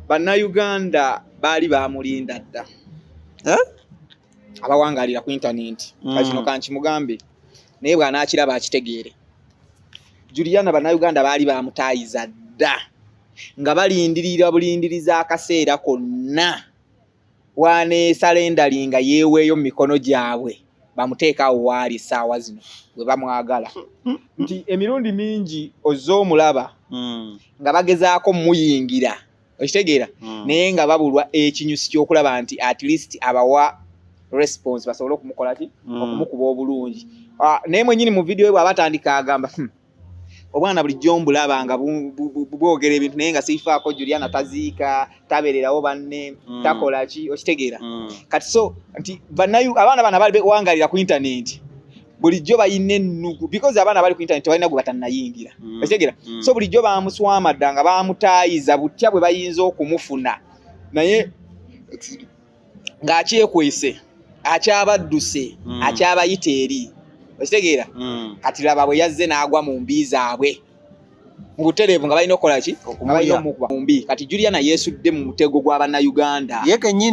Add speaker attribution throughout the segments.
Speaker 1: bannayuganda baali bamulinda dda abawangalira ku internet kino kankimugambe naye bw'anaakiraba akitegeere. Juliana bannayuganda baali bamutaayiza dda nga balindirira bulindiriza akaseera konna waneesalendalinga yeeweeyo mu mikono gyabwe bamuteekaawo waali saawa zino bwe bamwagala nti emirundi mingi oz'omulaba nga bagezaako muyingira okitegeera naye nga babulwa ekinyusi ky'okulaba nti at least abawa response basobole okumukola ki okumukuba obulungi. Naye mwennyini mu vidiyo bwe abatandika agamba obwana bulijjo mbulaba nga bwogera ebintu naye nga siifaako Juliana taziika tabeererawo banne takola ki okitegeera. Kati so nti abaana bana bali wangalira ku internet bulijjo bayina ennugu because abaana bali ku internet balina gwe batannayingira okitegeera. So bulijjo bamuswama dda nga bamutaayiza butya bwe bayinza okumufuna naye ng'akyekwese akyabadduse akyabayita eri okitegeera. Kati laba bwe yazze n'agwa mu mbi zaabwe mu butereevu nga balina okukola ki balina omukuba mu mbi. Kati Juliana yeesudde mu mutego gw'abannayuganda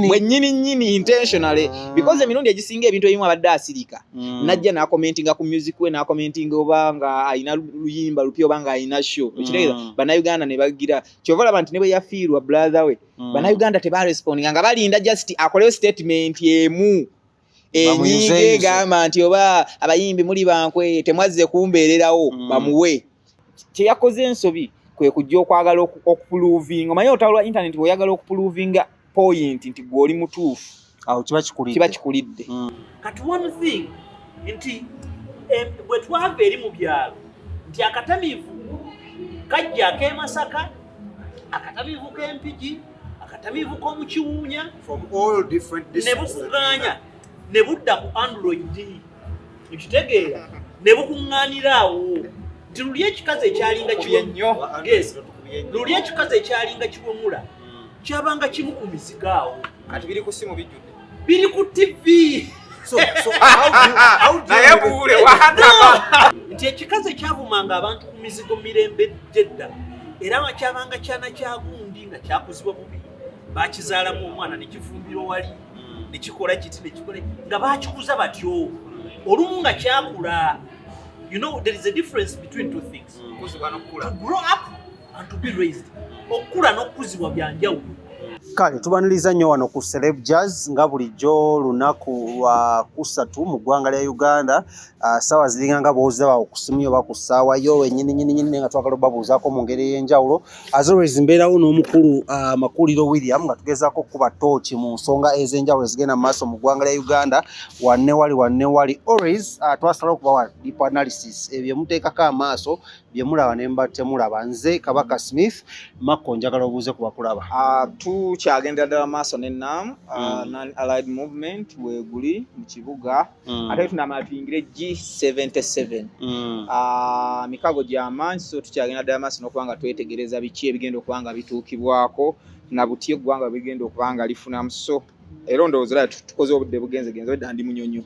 Speaker 1: mwennyini intentionally because emirundi egisinga ebintu ebimu abadde asirika najja n'akomentinga ku music we n'akomentinga oba nga alina luyimba lupya oba nga alina show okitegeera. Bannayuganda ne bagira kyova laba nti ne bwe yafiirwa brother we bannayuganda tebarespondinga nga balinda just akoleyo statement emu enyinge gamba nti oba abayimbi muli bankwe temwazze kumbeererawo bamuwe. Kyeyakoze ensobi kwe kujja okwagala okupuluvinga omanyi otawulwa internet bw'oyagala okupuluvinga point nti gw'oli mutuufu awo kiba kikulidde.
Speaker 2: Kati one thing nti bwe twava eri mu byalo nti akatamiivu kajja ak'emasaka akatamiivu k'empigi akatamiivu k'omukiwuunya
Speaker 3: from all different
Speaker 2: ne bukuŋŋaanya ne budda ku Android ekitegeera ne bukuŋŋaanira awo nti luli ekikazi ekyalinga kiwemula kyabanga kimu ku mizigo awo
Speaker 1: kati biri ku simu bijjudde
Speaker 2: biri ku TV.
Speaker 3: So how do you
Speaker 2: nti ekikazi ekyavumanga abantu ku mizigo mirembe jedda era nga kyabanga kyana kyagundi nga kyakuzibwa bubi bakizaalamu omwana ne kifumbirwa wali ne kikola kiti ne kikola nga bakikuza batyo olumu nga kyakula. You know, there is a difference between two things. To grow up and to be raised. Okula n'okuzibwa byanjawulo.
Speaker 3: Kale tubaniriza nnyo wano ku Celeb Jazz nga bulijjo lunaku lwa kusatu mu ggwanga lya Uganda. Ssaawa ziringa nga bw'ozza bakusimye oba ku ssaawa yo wennyini nga twagala obabuuzaako mu ngeri ey'enjawulo. As always mbeerawo n'omukulu Makuliro William nga tugezaako okukuba tooki mu nsonga ez'enjawulo ezigenda mu maaso mu ggwanga lya Uganda. Wanne wali always twasala okubawa deep analysis ebyo muteekako amaaso bye mulaba ne muba temulaba. Nze Kabaka Smith Makko njagala obuuze ku bakulaba.
Speaker 1: Tukyagendera ddala maaso n'ennamu non-allied movement weeguli mu kibuga ate tunamala tuyingire G77 mikago gy'amaanyi so tukyagenda ddala maaso n'okuba nga twetegereza biki ebigenda okuba nga bituukibwako na buti eggwanga bigenda okuba nga lifunamu. So era ndowooza tukoze obudde bugenzegenze wedda ndi munyonyo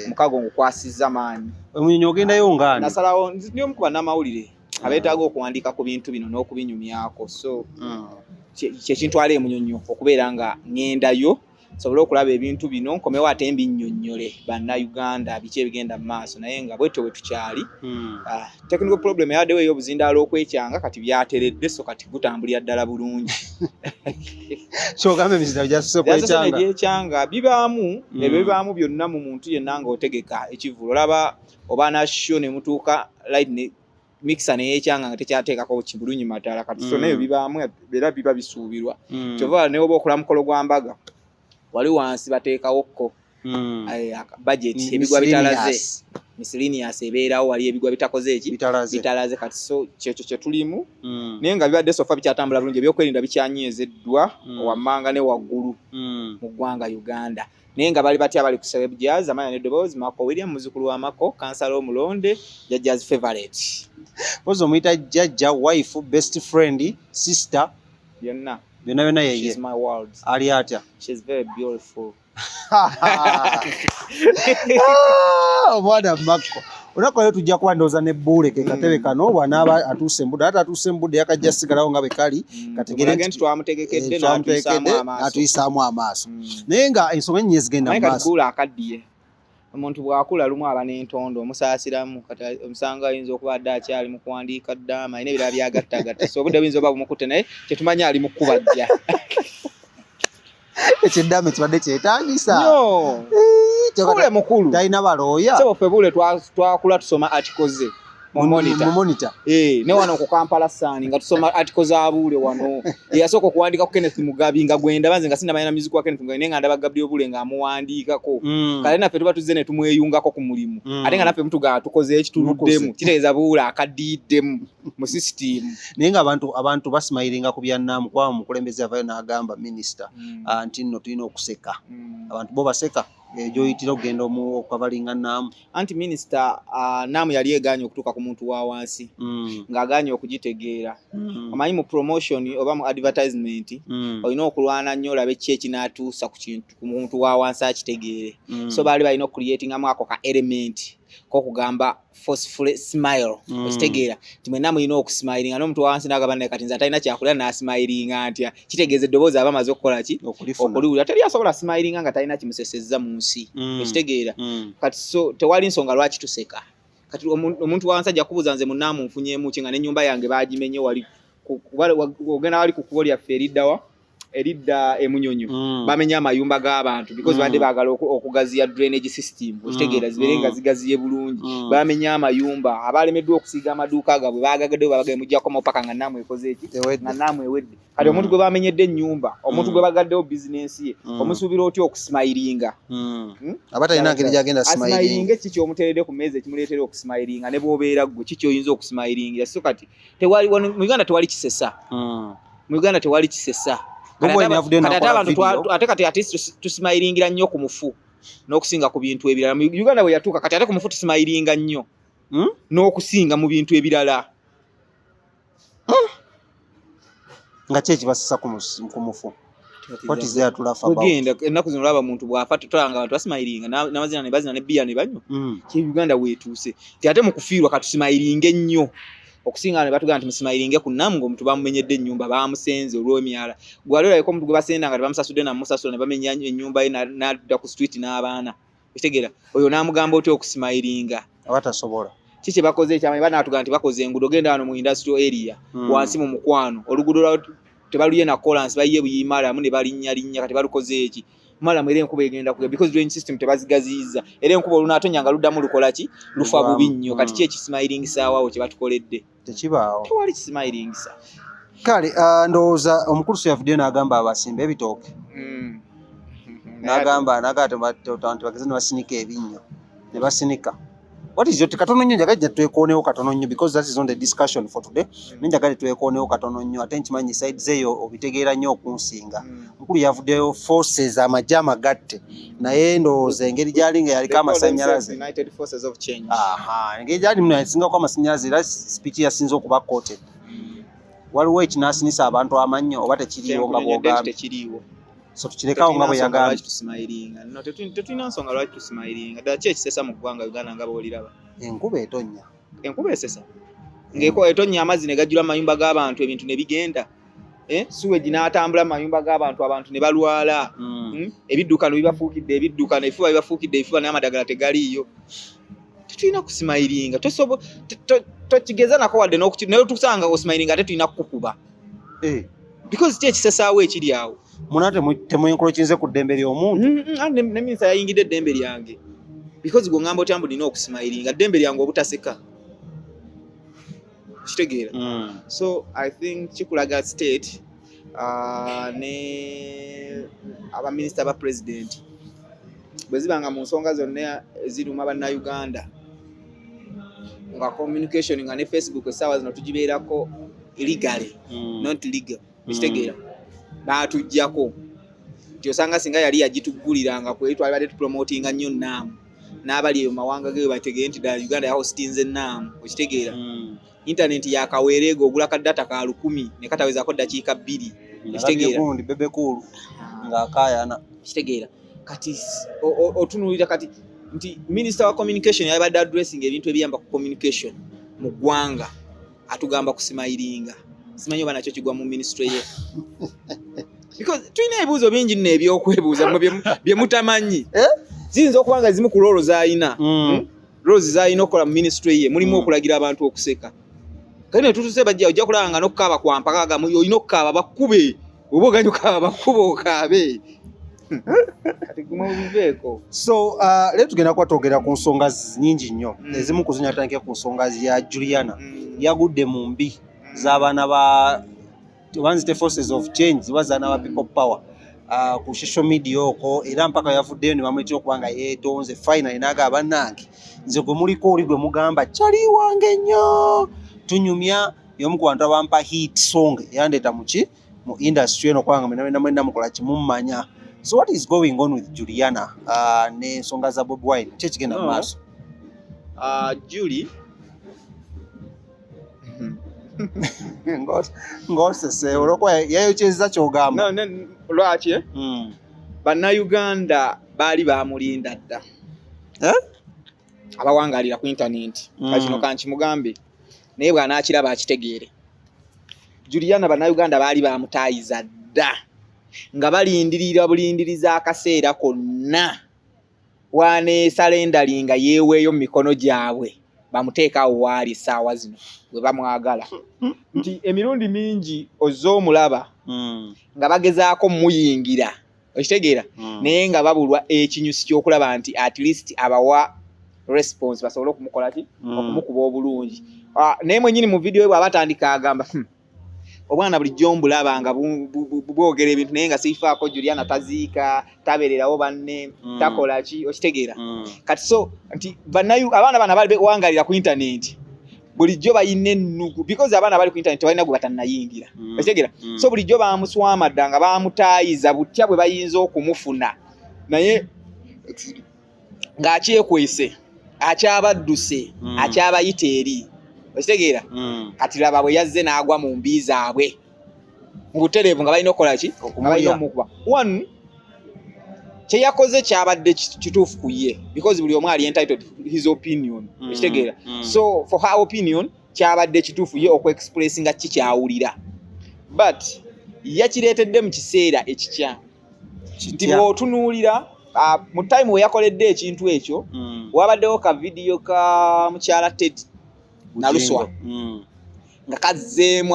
Speaker 1: omukago ngukwasizza maanyi.
Speaker 3: Munyonyo ogendayo ngaani?
Speaker 1: Nasalawo ndi omu ku bannamawulire abeetaaga okuwandiika ku bintu bino n'okubinyumyako. So kyekintwala emunyonyo okubeera nga ngendayo sobole okulaba ebintu bino nkomewo ate mbinnyonnyole bannayuganda biki ebigenda mu maaso naye nga bwetyo bwe tukyali. Technical problem yaddewo ey'obuzindaalo okwekyanga kati byateredde so kati gutambulira ddala bulungi.
Speaker 3: Kyogamba emizindalo gyasose
Speaker 1: ekyekyanga bibaamu ebyo bibaamu byonna mu muntu yenna ng'otegeka ekivulo olaba oba nasho ne mutuuka light ne mixer neyekyanga nga tekyateekako kibulunyi matala kati so nayo bibaamu era biba bisuubirwa. Kyova ne oba okola mukolo gwa mbaga wali wansi bateekawokko budget ebigwa bitalaze miscellaneous ebeerawo wali ebigwa bitakoze eki bitalaze kati so kyekyo kye tulimu naye nga bibadde sofa bikyatambula bulungi ebyokwerinda bikyanyezeddwa wammanga ne waggulu mu ggwanga Uganda naye nga bali batya bali ku Celeb Jazz amanya n'eddoboozi Makko William muzukulu wa Makko kansala omulonde ya Jazz favorite
Speaker 3: pozo omuyita jjajja wife best friend sister
Speaker 1: byonna
Speaker 3: yeye.
Speaker 1: She's my world.
Speaker 3: Ali atya?
Speaker 1: She's very beautiful.
Speaker 3: Omwana Makko Olako leo tujja kuba ndoza ne Bbuule ke katebe kano bw'anaaba atuuse Mbudde ate atuuse Mbudde yakajja sigalawo nga bwe kali kategere
Speaker 1: nti twamutegekedde
Speaker 3: n'atuyisaamu amaaso naye nga ensonga ennyingi zigenda mu maaso.
Speaker 1: Bbuule akaddiye omuntu bw'akula lumu aba n'entondo omusaasiramu kati omusanga ayinza okuba adde akyali mu kuwandiika ddaama ayina ebirala byagattagatta so obudde buyinza oba bumukutte naye kyetumanyi ali mu kkuba jja
Speaker 3: ekiddaama ekibadde kyetaagisa
Speaker 1: Bbuule mukulu
Speaker 3: talina balooya
Speaker 1: so ffe Bbuule twakula tusoma articles ze mu monitor ne wano ku Kampala Sun nga tusoma articles za Bbuule wano yasooka okuwandiika ku Kenneth Mugabi nga gwenda banze nga sinamanya music wa Kenneth Mugabi nga ndaba Gabriele Bbuule nga amuwandiikako kale naffe tuba tuzze ne tumweyungako ku mulimu ate nga naffe mutuga tukoze ekituluddemu kitegeeza Bbuule akaddiiddemu mu system
Speaker 3: naye nga abantu basimayiringa ku byannaamu kwaba mukulembeze avayo n'agamba minisita nti nno tulina okuseka abantu bo baseka gyoyitira okugenda okukavalinga naamu
Speaker 1: anti minisita naamu yali egaanye okutuuka ku muntu wa wansi ng'agaanye okugitegeera omanyi mu promotion oba mu advertisement olina okulwana nnyo olabe ki ekinaatuusa ku muntu wa wansi akitegeere so baali balina okucreatingamu ako ka element kokugamba forceful smile okitegeera nti mwenna mulina okusmilinga n'omuntu wa wansi n'agamba naye kati nze atalina kyakulya n'asmilinga ntya kitegeeza eddoboozi aba amaze okukola ki okuliwulira teri asobola smilinga nga talina kimusesezza mu nsi okitegeera kati so tewali nsonga lwaki tuseka kati omuntu wa wansi ajja kubuuza nze munnaamu nfunyeemu ki nga n'ennyumba yange baagimenye wali ogenda wali ku kkubo lyaffe eridda emunyonyo bamenya amayumba g'abantu because badde baagala okugaziya drainage system okitegeera zibeere nga zigaziye bulungi bamenya amayumba abalemeddwa okusiiga amaduuka gaabwe baagagaddewo babagaye mujjako mopaka nga naamu ekoze eki nga naamu ewedde kati omuntu gwe bamenyedde ennyumba omuntu gwe bagaddewo bizinensi ye omusuubira otya okusmilinga
Speaker 3: aba talina ngeri gyagenda
Speaker 1: smilinga ki kyomuteeredde ku mmeeza ekimuleetera okusmilinga ne bw'obeera ggwe ki kyoyinza okusmilingira so kati mu Uganda tewali kisesa ate kati tusimayiringira nnyo ku mufu n'okusinga ku bintu ebirala mu Uganda bwe yatuuka kati ate ku mufu tusimayiringa nnyo n'okusinga mu bintu ebirala
Speaker 3: nga ki ekibasisa ku mufu what is there to laugh about
Speaker 1: ogenda ennaku zino olaba muntu bw'afa tutolanga abantu basimayiringa n'amazina ne bazina ne bbiya ne banywa ki Uganda weetuuse ti ate mu kufiirwa katusimayiringe nnyo okusinga ne batugamba nti musimayiringe ku nnamu ng'omuntu bamumenyedde ennyumba bamusenze olw'emyala gwali olabeko omuntu gwe basenda nga tebamusasudde namusasula ne bamenya ennyumba ye n'adda ku street n'abaana ekitegeera oyo n'amugamba otya okusimayiringa
Speaker 3: abatasobola
Speaker 1: ki kye bakoze ekyamanyi banatugamba nti bakoze enguudo genda wano mu industrial area wansi mu mukwano oluguudo lwa tebaluye na kolansi bayiye buyimalamu ne balinnya kati balukoze eki malamu era enkuba egenda kuga because drainage system tebazigaziiza era enkuba olunaatonya nga luddamu lukola ki lufa bubi nnyo kati ki ekisimayiringisaawawo kye batukoledde
Speaker 3: tekibaawo
Speaker 1: tewali kisimayiringisa
Speaker 3: kale ndowooza omukulu yavuddeyo n'agamba abasimba ebitooke n'agamba bageze ne basinika ebinnyo ne basinika what is your katono nnyo njagala twekoonewo katono nnyo because that is on the discussion for today nenjagala twekoonewo katono nnyo ate nkimanyi side zeeyo obitegeera nnyo okunsinga mukulu yavuddeyo forces amajja amagatte naye ndowooza engeri gyali nga yaliko amasannyalaze engeri gyali muno yasingako amasannyalaze era speech yasinza okuba quoted waliwo ekinasinisa abantu amannyo oba tekiriiwo nga bw'ogambye so tukirekawo nga bwe yagambye
Speaker 1: tetulina nsonga lwaki tusimayiringa ddala ki ekisesa mu ggwanga Uganda nga bw'oliraba
Speaker 3: enkuba etonnya
Speaker 1: enkuba esesa ng'etonnya amazzi ne gajjula mu mayumba g'abantu ebintu ne bigenda suwegi n'atambula mu mayumba g'abantu abantu ne balwala ebiddukano bibafuukidde ebiddukano ebifuba bibafuukidde ebifuba n'amadagala tegaliiyo tetulina kusimayiringa tokigeza nako wadde naye tusanga osimayiringa ate tulina kukukuba because ki ekisesaawo ekiri awo
Speaker 3: muna temwenkolokinze ku ddembe ly'omuntu
Speaker 1: ne minisita yayingidde eddembe lyange because gwe ngamba otya mbu nina okusimayiringa ddembe lyange obutaseka kitegeera so I think kikulaga state ne abaminisita ba president bwe zibanga mu nsonga zonna eziruma bannayuganda nga communication nga ne Facebook essaawa zino tugibeerako illegally not legal kitegeera baatujjako nti osanga singa yali yagitugguliranga kwe twalibadde tupromotinga nnyo nnaamu n'abali eyo mawanga geyo bategere nti ddala Uganda yahostinze nnaamu okitegeera internet yakaweereego ogula kadata ka 1000 ne katawezaako ddakiika 2 okitegeera
Speaker 3: bebekulu ng'akaayana
Speaker 1: kitegeera kati otunulira kati nti Minister wa communication yabadde addressing ebintu ebiyamba ku communication mu ggwanga atugamba kusimayiringa simanyi oba nakyo kigwa mu ministry ye because tulina ebibuuzo bingi nno ebyokwebuuza bye mutamanyi ziyinza okuba nga zimu ku loolo z'ayina roles z'ayina okukola mu ministry ye mulimu okulagira abantu okuseka kati ne tutuse bajja ojja kulaba nga n'okukaaba kwa mpaka gamu olina okukaaba bakkube oba oganya okukaaba bakkube okaabe kati gumubiveeko. So
Speaker 3: leero tugenda kuba twogera ku nsonga nnyingi nnyo ezimu ku zinya tutandike ku nsonga ya Juliana yagudde mu mbi z'abaana ba Wanzite Forces of Change zibazaana ba People Power ku social media okwo era mpaka yavuddeyo ne bamuletera okuba nga yeetonze finally n'agamba bannange nze gwe muliko oli gwe mugamba kyali wange nnyo tunyumya y'omu ku bantu abampa hit song yandeeta muki mu industry eno kubanga mwenna mukola kimummanya. So what is going on with Juliana ne nsonga za Bobi Wine kye kigenda mu maaso?
Speaker 1: Julie
Speaker 3: ng'osese olwokuba yayokyeza ky'ogamba.
Speaker 1: Lwaki bannayuganda baali bamulinda dda abawangalira ku intaneti kino kankimugambe naye bw'anaakiraba akitegeere. Juliana bannayuganda baali bamutaayiza dda nga balindirira bulindiriza akaseera konna waneesalendalinga yeeweeyo mu mikono gyabwe bamuteekaawo waali essaawa zino bwe bamwagala nti emirundi mingi ozze omulaba nga bagezaako muyingira okitegeera naye nga babulwa ekinyusi ky'okulaba nti at least abawa response basobole okumukola ki okumukuba obulungi. Naye mwennyini mu vidiyo bwe abatandika agamba obwana bulijjo mbulaba nga bwogera ebintu naye nga siifaako Juliana taziika tabeererawo banne takola ki okitegeera kati so nti abaana bana bali wangalira ku intaneti bulijjo bayina ennugu because abaana bali ku intaneti balina gwe batannayingira okitegeera so bulijjo bamuswama dda nga bamutaayiza butya bwe bayinza okumufuna naye ng'akyekwese akyabadduse akyabayita eri okitegeera kati laba bwe yazze n'agwa mu mbi zaabwe mu butereevu nga balina okukola ki nga balina omukuba one kye yakoze kyabadde kituufu ku ye because buli omu ali entitled his opinion okitegeera so for her opinion kyabadde kituufu ye okuexpressinga ki kyawulira but yakireetedde mu kiseera ekikyamu nti bw'otunuulira mu time we yakoledde ekintu ekyo wabaddewo ka vidiyo ka mukyala Teddy naluswa nga kazzeemu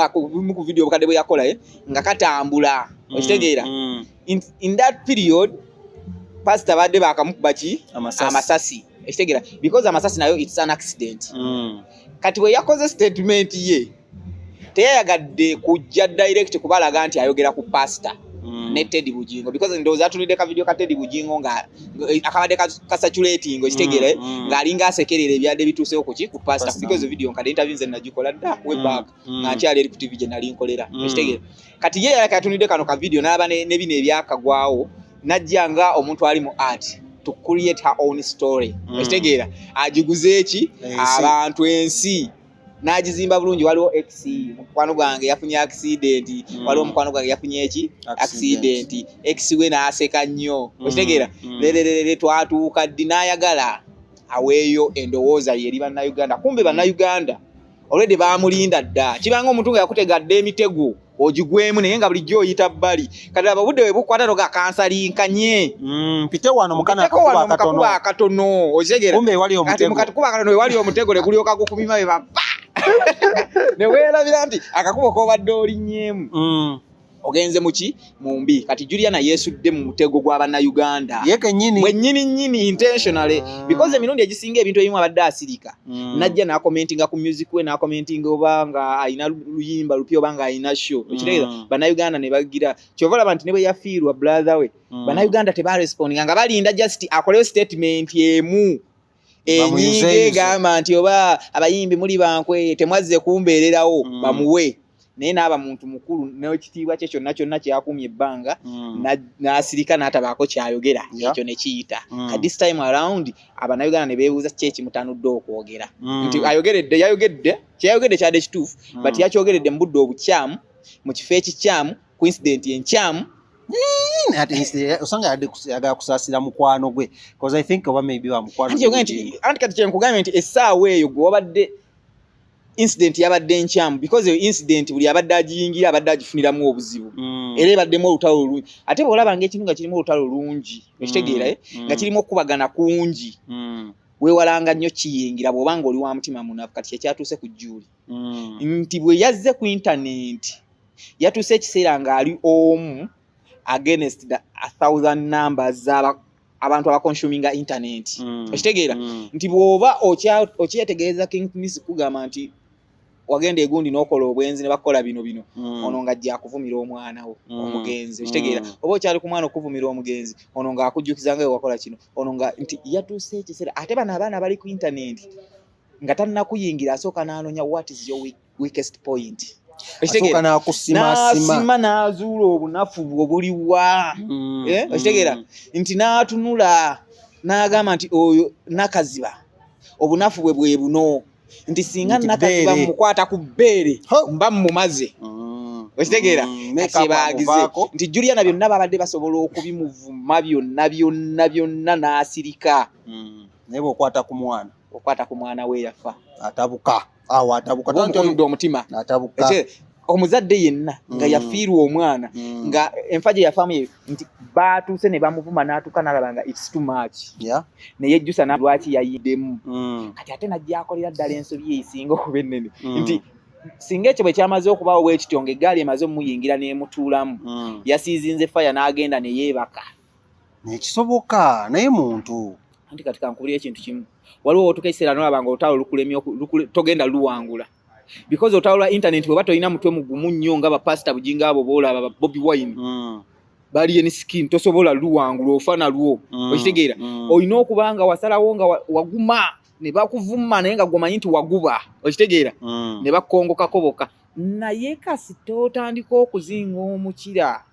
Speaker 1: ku vidiyo bukadde bwe yakola nga katambula okitegeera in that period pastor badde bakamukuba ki amasasi okitegeera because amasasi nayo it's an accident kati we yakoze statement ye teyayagadde kujja direct kubalaga nti ayogera ku pastor ne Teddy Bugingo because ndowooza atunidde ka video ka Teddy Bugingo nga akabadde kasatulating okitegeera ng'alinga asekerera ebyadde bituusewo ku pastor because video nkadde interview nze nagikola dda way back nga nkyali eri ku TV gye nali nkolera okitegeera kati ye yalaka atunidde kano ka video n'alaba ne bino ebyakagwawo najja nga omuntu ali mu art to create her own story okitegeera agiguze eki abantu ensi n'agizimba bulungi. Waliwo X mukwano gwange yafunye accident waliwo mukwano gwange yafunye eki accident X we n'aseka nnyo okitegeera lelelele twatuuka ddi n'ayagala aweeyo endowooza ye eri bannayuganda kumbe bannayuganda already bamulinda dda kibanga omuntu nga yakutegadde emitego ogigwemu naye nga bulijjo oyita bbali kati aba budde we bukwata toga kansalinkanye
Speaker 3: mpite wano mukana akakuba
Speaker 1: akatono okitegeera
Speaker 3: kumbe wali omutego
Speaker 1: kati kuba akatono wali omutego le gulyoka gukubima we baba ne weerabira nti akakubo k'obadde olinnyeemu ogenze muki mu mbi. Kati Juliana yeesudde mu mutego gw'abannayuganda mwennyini intentionally because emirundi egisinga ebintu ebimu abadde asirika najja n'akomentinga ku music we n'akomentinga oba nga alina luyimba lupya oba nga alina show okitegeeza bannayuganda ne bagira kyova olaba nti ne bwe yafiirwa brother we bannayuganda tebarespondinga nga balinda just akoleyo statement emu enyingi egamba nti oba abayimbi muli bankwe temwazze kumbeererawo bamuwe naye n'aba muntu mukulu n'ekitiibwa kye kyonna kyonna kyakumye ebbanga n'asirika n'atabaako kyayogera ekyo ne kiyita this time around abannayuganda ne beebuuza ki ekimutanudde okwogera nti yayogedde kyeyayogedde kyadde kituufu but yakyogeredde mu budde obukyamu mu kifo ekikyamu ku incident enkyamu
Speaker 3: osanga yagala kusaasira mukwano gwe because I think oba maybe wa mukwano
Speaker 1: anti kati kyenkugambye nti essaawa eyo gwe wabadde incident yabadde nkyamu because eyo incident buli abadde agiyingira abadde agifuniramu obuzibu era ebaddemu olutalo olungi ate bw'olaba ng'ekintu nga kirimu olutalo lungi ekitegeera nga kirimu okukubagana kungi weewalanga nnyo kiyingira bw'oba nga oli wa mutima munafu kati kyekyatuuse ku Julie nti bwe yazze ku intaneti yatuuse ekiseera ng'ali omu against the 1,000 numbers abantu abakonsuminga internet okitegeera nti bw'oba okyetegereza King Miss kugamba nti wagenda egundi n'okola obwenzi ne bakola bino ono ng'ajja akuvumira omwana wo omugenzi okitegeera oba okyali ku mwana okuvumira omugenzi ono ng'akujjukiza nga wakola kino ono nga nti yatuuse ekiseera ate bano abaana bali ku internet nga tannakuyingira asooka n'anoonya what is your weakest point
Speaker 3: asooka n'akusimasima
Speaker 1: n'azuula obunafu obuliwa okitegeera nti n'atunula n'agamba nti oyo nakaziba obunafu bwe buno nti singa nakaziba mukwata ku bbeere mba mmumaze okitegeera kyebagize nti Juliana byonna babadde basobola okubimuvuma byonna n'asirika
Speaker 3: naye bw'okwata ku mwana
Speaker 1: we yafa
Speaker 3: atabuka
Speaker 1: tonudde omutima omuzadde yenna nga yafiirwa omwana nga enfa gye yafamu eyo nti baatuuse ne bamuvuma n'atuuka n'alaba nga it's too much ne yejjusa lwaki yayiddemu kati ate najja akolera ddala ensobi eyisinga okuba ennene nti singa ekyo bwe kyamaze okubaawo bwe kityo ng'eggaali emaze omuyingira n'emutuulamu yasiizinze faya n'agenda ne yeebaka
Speaker 3: nekisoboka naye muntu
Speaker 1: anti kati kankubulira ekintu kimu waliwo otuuka ekiseera n'olaba nga olutalo lukulemye togenda luwangula because olutalo lwa internet bw'oba tolina mutwe mugumu nnyo nga bapasita bujinga abo boolaba Bobi Wine bali eni skin tosobola luwangula ofa nalwo okitegeera olina okuba nga wasalawo nga waguma ne bakuvuma naye nga gomanyi nti waguba okitegeera ne bakongokako bokka naye kasita otandika okuzinga omukira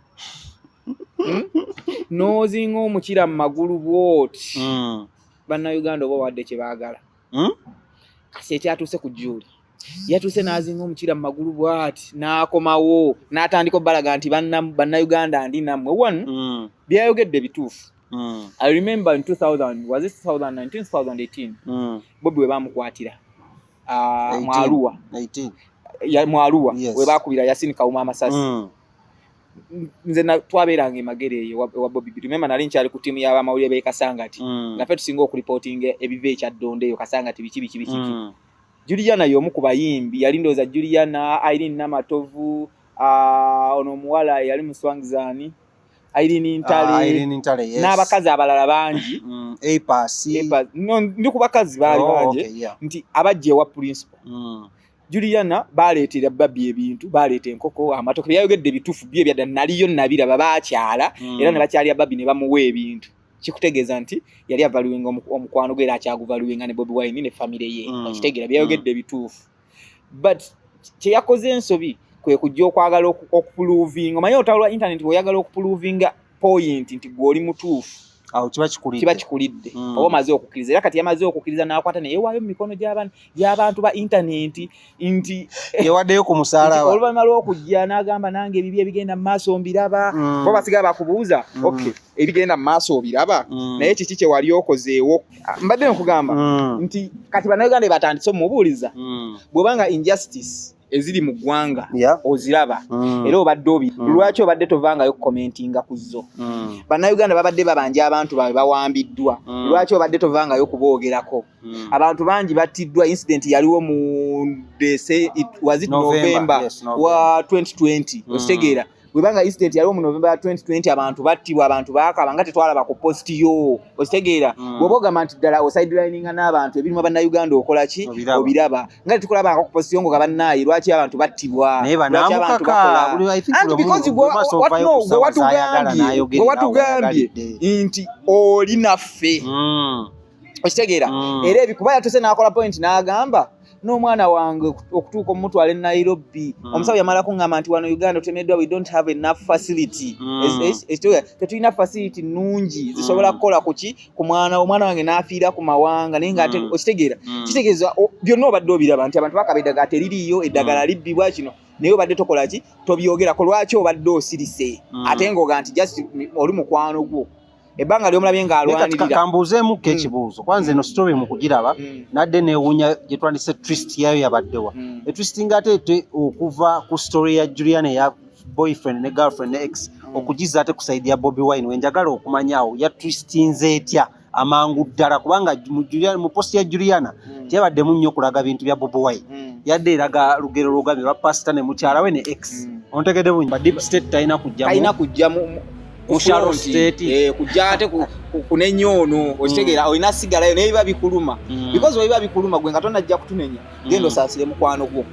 Speaker 1: n'ozinga omukira mu magulu bwoti bannayuganda oba wadde kye baagala kasi ekyatuuse ku Julie yatuuse n'azinga omukira mu magulu bwati n'akomawo n'atandika obbalaga nti bannayuganda ndi nammwe wanu byayogedde bituufu I remember in 2000 was it 2019 2018 Bobi we bamukwatira Mwaluwa we bakubira Yasini Kawuma amasasi nze twabeeranga emagere eyo wa Bobi remember nali nkyali ku tiimu y'abamawulire b'e Kasangati naffe tusinga okulipotinga ebiva ekyadonde eyo Kasangati biki Juliana y'omu ku bayimbi yali ndowooza Juliana Irene Namatovu ono omuwala yali Muswangizani Irene Ntale n'abakazi abalala bangi ndi ku bakazi baali bangi nti abajja ewa principal Juliana baleetera babbi ebintu baleeta enkoko amatoke byayogedde bituufu bye byadda naliyo nabiraba baakyala era ne bakyalya babbi ne bamuwa ebintu kikutegeeza nti yali avaluwenga omukwano gwe era akyaguvaluwenga ne Bobi Wine ne famire ye okitegeera byayogedde bituufu but kyeyakoze ensobi kwe kujja okwagala okupuluvinga omanyi otawulwa internet oyagala okupuluvinga point nti gw'oli mutuufu
Speaker 3: awo
Speaker 1: kiba kikulidde oba omaze okukkiriza era kati yamaze okukkiriza n'akwata ne yeewaayo mu mikono gy'abantu ba internet nti
Speaker 3: yewaddeyo ku musalaba
Speaker 1: oluvannyuma lw'okujja n'agamba nange ebibi ebigenda mu maaso mbiraba bo basigala bakubuuza okay ebigenda mu maaso obiraba naye kiki kye wali okozeewo mbadde nkugamba nti kati bannayuganda batandise omubuuliza bw'obanga injustice eziri mu ggwanga oziraba era obadde obi lwaki obadde tovangayo commentinga ku zo bannayuganda babadde babanja abantu baabwe bawambiddwa lwaki obadde tovangayo kuboogerako abantu bangi battiddwa incident yaliwo mu November wa 2020 okitegeera bwebanga incident yaliwo mu November 2020 abantu battibwa abantu baakaba nga tetwalaba ku post yo okitegeera bw'oba ogamba nti ddala osidelininga n'abantu ebirimu bannayuganda okola ki obiraba nga tetukulabanga ku post yo ngo gabannaayi lwaki abantu battibwa lwaki abantu bakola anti because gwe watugambye nti oli naffe okitegeera era ebikuba yatuse n'akola point n'agamba n'omwana wange okutuuka omutwala e Nairobi omusawo yamala kuŋŋamba nti wano Uganda tutemeddwa we don't have enough facility tetulina facility nnungi zisobola kukola kuki ku mwana wange n'afiira ku mawanga naye ng'ate okitegeera kitegeeza byonna obadde obiraba nti abantu bakaba eddagala teririiyo eddagala libbibwa kino naye obadde tokola ki tobyogerako lwaki obadde osirise ate ng'oga nti just oli mukwano gwo ebbanga ly'omulabye ng'alwanirira
Speaker 3: kambuuzeemu ekibuuzo kwanza eno story mu kugiraba nadde neewuunya gye twandise twist yayo yabaddewa etwist ng'ate okuva ku story ya Juliana eya boyfriend ne girlfriend ne ex okugiza ate ku side ya Bobi Wine wenjagala okumanyaawo ya twistinze etya amangu ddala kubanga mu post ya Juliana teyabaddemu nnyo okulaga bintu bya Bobi Wine yadde eraga lugero lugambye lwa pastor ne mukyala we ne ex ontegedde bunyi ba deep state talina
Speaker 1: kujja mu shallow state kujja ate ku nenyoono okitegeera olina sigalayo naye biba bikuluma because bwe biba bikuluma gwe nga tonajja kutunenya genda osaasire mukwano gwo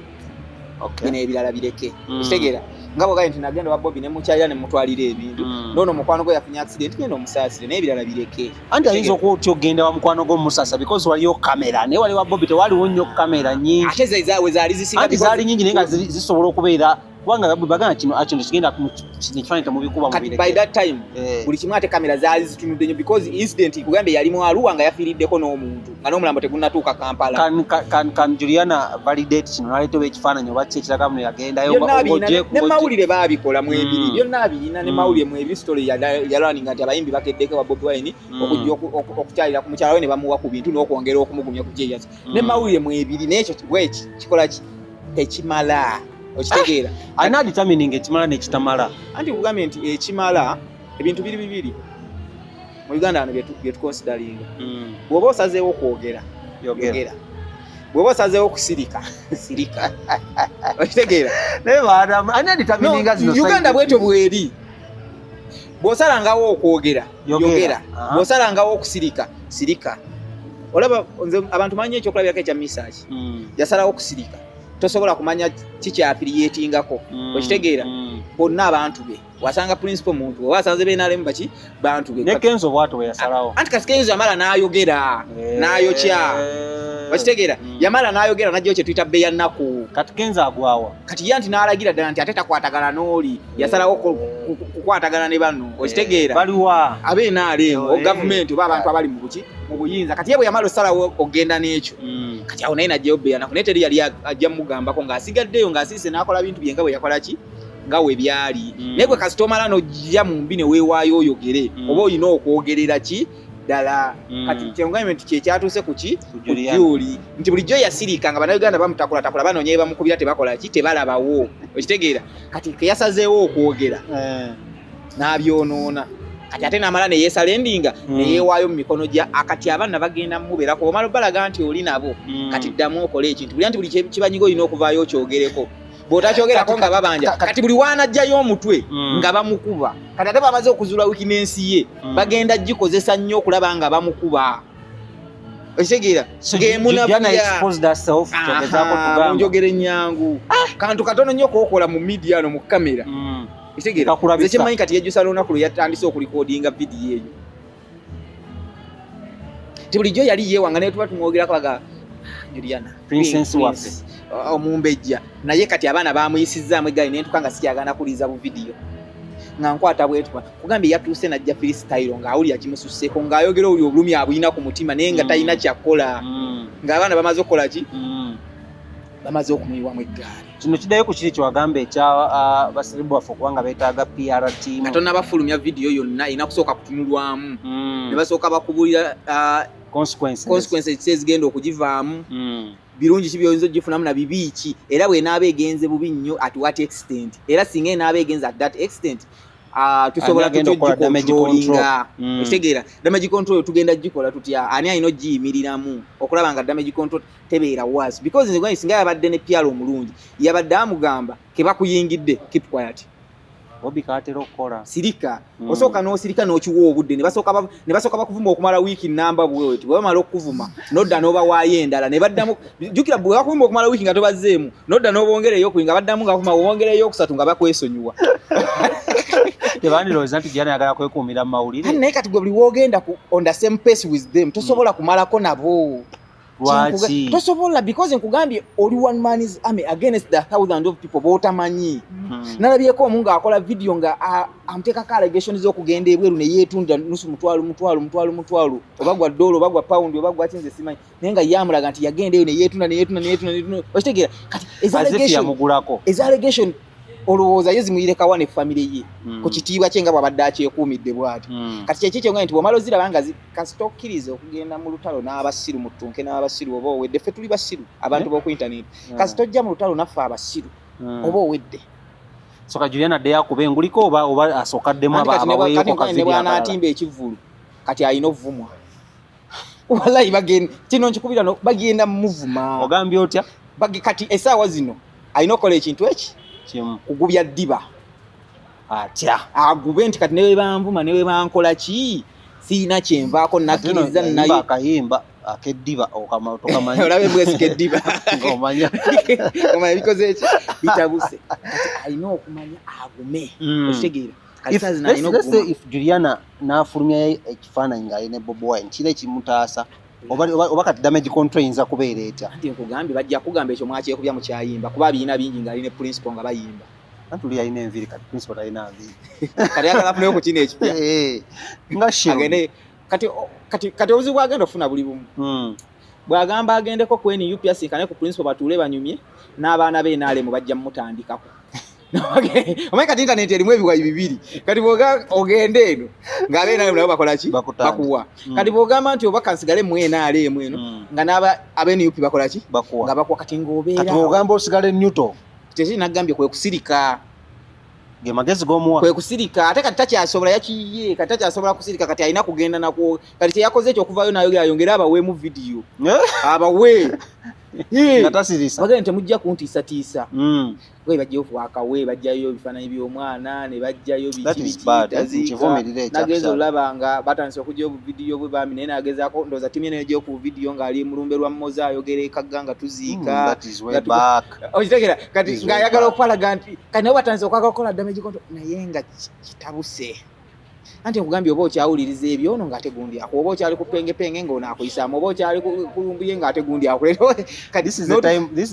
Speaker 1: bino ebirala bireke okitegeera nga bwogambye nti nagenda wa Bobi ne mukyalira ne mutwalira ebintu noono mukwano gwe yafunye accident genda omusaasire naye ebirala bireke
Speaker 3: anti ayinza okuba otya ogenda wa mukwano gwo musaasa because waliyo kamera naye wali wa Bobi tewaliwo nnyo kamera nyingi
Speaker 1: ate zaizawe zaali zisinga
Speaker 3: anti zaali nyingi naye nga zisobola okubeera kubanga bagana kino kigenda kifaananyi temubikuba mubireke
Speaker 1: by that time buli kimu ate kamera zaali zitunudde nnyo because incident kugambye yali mu Arua nga yafiiriddeko n'omuntu nga n'omulambo tegunnatuuka Kampala
Speaker 3: kan Juliana validate kino naleetebwa ekifaananyi oba ki ekiraga muno yagendayo
Speaker 1: ne mawulire baabikola mu ebiri byonna abirina ne mawulire mu ebiri story yalwaninga nti abayimbi bakeddeko wa Bobi Wine okujja okukyalira ku mukyala we ne bamuwa ku bintu n'okwongera okumugumya ku jeeyasi ne mawulire mu ebiri n'ekyo bweki kikola ki tekimala okitegeera
Speaker 3: alina determining ekimala n'ekitamala
Speaker 1: anti kugambye nti ekimala ebintu bibiri mu Uganda wano bye tukonsidalinga bw'oba osazeewo okwogera yogera bw'oba osazeewo okusirika sirika okitegeera
Speaker 3: naye alina determining zino
Speaker 1: Uganda bwetyo bweri bw'osalangawo okwogera yogera bw'osalangawo okusirika sirika olaba abantu manyi ekyokulabirako ekya misaki yasalawo okusirika tosobola kumanya kikyafiriyetingako okitegeera bonna abantu be wasanga principal muntu oba asanze benalemu baki bantu be
Speaker 3: ne Kenzo bwato yasalawo
Speaker 1: anti kasi Kenzo yamala n'ayogera n'ayokya okitegeera yamala n'ayogera najjo kye tuyita bbeeya nnaku
Speaker 3: kati Kenzo agwawa
Speaker 1: kati ye anti n'alagira ddala nti ate takwatagana n'oli yasalawo kukwatagana ne banno okitegeera
Speaker 3: baliwa
Speaker 1: ab'NRM gavumenti oba abantu abali mu buki mu buyinza kati ye bwe yamala osalawo ogenda n'ekyo kati awo naye najjayo bbeeya nnaku naye teri yali ajja mugambako ng'asigaddeyo ng'asirise n'akola bintu bye nga bwe yakola ki nga we byali naye gwe kasita omala n'ojja mu mbi ne weewaayo oyogere oba olina okwogerera ki ddala kati kyongambye nti kyekyatuuse ku ki ku Juli nti bulijjo yasirika nga bannayuganda bamutakulatakula banoonya bye bamukubira tebakola ki tebalabawo okitegeera kati keyasazeewo okwogera n'abyonoona kati ate n'amala ne yeesalendinga ne yeewaayo mu mikono gya akati abaana bagenda mumubeerako omala balaga nti oli nabo kati ddamu okole ekintu buli nti buli kibanyiga olina okuvaayo okyogereko bw'otakyogerako nga babanja kati buli waanajjayo omutwe nga bamukuba kati ate bamaze okuzuula wikinensi ye bagenda gikozesa nnyo okulaba nga bamukuba okitegeera ngeemunabyamunjogere ennyangu kantu katono nnyo kookola mu midiya no mu kamera ekitegeera nze kyemmanyi kati yejjusa n'olunaku lwe yatandise okulikodinga vidiyo eyo ti bulijjo yali yeewanga naye tuba tumwogerako baga Juliana
Speaker 3: princess waffe
Speaker 1: omumbejja naye kati abaana bamuyisizaamu eggali nentuka nga sikyagana kuliza bu vidiyo nga nkwata bwetuka kugambye yatuuse najja freestyle ng'awulira kimususseeko ng'ayogera oli obulumi abulina ku mutima naye nga talina kyakkola ng'abaana bamaze okukola ki bamaze okumuyiwamu eggaali
Speaker 3: kino kiddayo ku kiri kyewagamba ekya basiribu baffe okubanga beetaaga PR team
Speaker 1: nga tonna bafulumya vidiyo yonna erina kusooka kutunulwamu ne basooka bakubulira consequences ki ezigenda okugivaamu birungi ki byoyinza ogifunamu na bibi ki era bw'enaaba egenze bubi nnyo at what extent era singa enaaba egenze at that extent tusobola tutogikontrolinga ekitegeera damage control tugenda gikola tutya ani alina ogiyimiriramu okulaba nga damage control tebeera was because nze singa yabadde ne PR omulungi yabadde amugamba ke bakuyingidde keep quiet
Speaker 3: Bobi kaatera okukola
Speaker 1: sirika osooka n'osirika n'okiwa obudde ne basooka bakuvuma okumala wiiki namba bweweti bwe bamala okuvuma nodda n'obawaayo endala ne baddamu jjukira bwe bakuvuma okumala wiiki nga tobazzeemu nodda n'obongereyo nga baddamu nga bakuvuma obongereyo okusatu nga bakwesonyiwa
Speaker 3: tebandirowooza nti Juliana ayagala kwekuumira mu mawulire
Speaker 1: naye kati gwe buli woogenda on the same pace with them tosobola kumalako nabo
Speaker 3: Lwaki?
Speaker 1: Tosobola because nkugambye oli one man's army against the thousands of people botamanyi. Nalabyeko omunga akola video nga amteekako allegations z'okugenda ebweru ne yeetunda nusu mutwalo obagwa dola obagwa pound obagwa kinze simanyi naye nga yamulaga nti yagenda eyo ne yeetunda okitegeera kati eza allegation olowooza ye zimuyireka wane family ye ku kitiibwa kye nga bw'abadde akyekuumidde bw'ati kati kyekikyo nga nti bw'omala oziraba nga kasitokkiriza okugenda mu lutalo n'abasiru mu ttunke n'abasiru oba owedde ffe tuli basiru abantu b'oku internet kasitojja mu lutalo naffe abasiru oba owedde
Speaker 3: soka Juliana de yakuba enguliko oba asokaddemu abaweeyeko
Speaker 1: kati bw'anaatimba ekivvulu kati alina ovumwa wallahi bagenda kino nkikubira bagenda muvuma
Speaker 3: ogambye otya
Speaker 1: kati essaawa zino alina okukola ekintu eki kugubya ddiba
Speaker 3: atya
Speaker 1: agube nti kati newe banvuma newe bankola ki siina kyenvaako nakkiriza naye
Speaker 3: akayimba akeddiba tokamanya
Speaker 1: olabe bwesika eddiba
Speaker 3: ng'omanya
Speaker 1: bikoze eki bitabuse kati alina okumanya agume okitegeera
Speaker 3: if Juliana n'afulumyayo ekifaananyi ng'alina Bobi Wine kira ekimutaasa oba kati damage control yinza kubeera etya
Speaker 1: nti nkugambye bajja kugamba ekyo mwakyekubya mu kyayimba kuba biina bingi ng'alina principal nga bayimba
Speaker 3: antuli yalina enviri kati principal talina nviri
Speaker 1: kati yagala afuneyo ku kino ekipya
Speaker 3: nga shagende
Speaker 1: kati obuzibu bwagenda ofuna buli bumu bw'agamba agendeko ku NUP asinkane ku principal batuule banyumye n'abaana be NRM bajja mutandikako omanyi kati internet erimu ebiwayi bibiri kati bw'oga ogende eno ng'abe NRM nabo bakola ki bakuwa kati bw'ogamba nti oba kansigale mu NRM eno nga n'aba NUP bakola ki nga bakuwa kati ng'obeera
Speaker 3: kati bw'ogamba osigale Newton
Speaker 1: tekiri naggambye kwe kusirika
Speaker 3: ge magezi g'omuwa
Speaker 1: kwe kusirika ate kati takyasobola yakiye kati takyasobola kusirika kati alina kugenda nakwo kati teyakoze ekyokuvayo nayongera abaweemu vidiyo abawe
Speaker 3: natasirisa
Speaker 1: bagenda temujja kuntiisatiisa we bajjayo wakawe bajjayo ebifaananyi by'omwana ne bajjayo nagenza olaba nga batandise okujjayo buvidiyo bwe bami naye nagezaako ndowooza timu eno ejjayo ku vidiyo ng'ali mu lumbe lwa mmoze ayogera ekagga nga tuziika okitegeera kati ng'ayagala okupalaga nti kati nabo batandise okwagala okukola damage control naye nga kitabuse anti nkugambye oba okyawuliriza ebyo ono ng'ate gundi ako oba okyali ku pengepenge ng'ono akuyisaamu oba okyali ku lumbuye ng'ate gundi akulera
Speaker 3: this is